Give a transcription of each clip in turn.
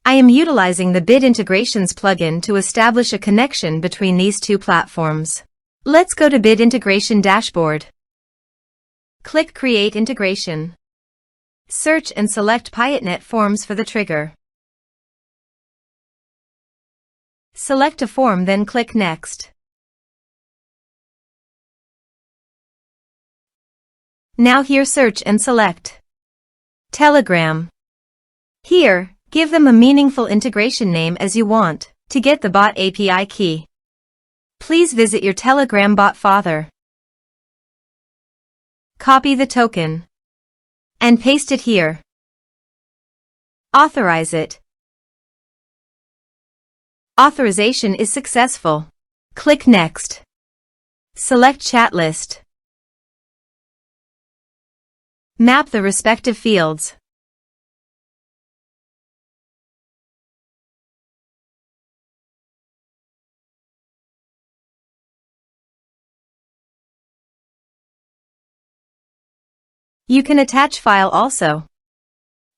I am utilizing the Bid Integrations plugin to establish a connection between these two platforms. Let's go to Bid Integration Dashboard. Click Create Integration. Search and select Piotnet Forms for the trigger. Select a form, then click Next. Now here search and select Telegram. Here, give them a meaningful integration name as you want to get the bot API key. Please visit your Telegram bot father. Copy the token and paste it here. Authorize it. Authorization is successful. Click Next. Select Chat List. Map the respective fields. You can attach file also.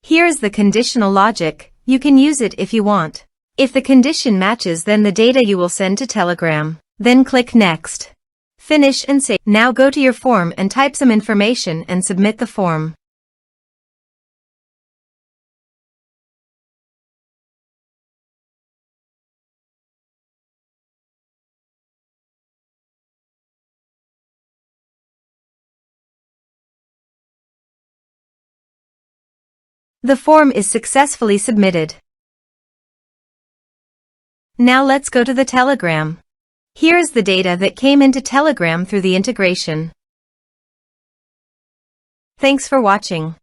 Here is the conditional logic. You can use it if you want. If the condition matches, then the data you will send to Telegram. Then click Next. Finish and save. Now go to your form and type some information and submit the form. The form is successfully submitted. Now let's go to the Telegram. Here is the data that came into Telegram through the integration. Thanks for watching.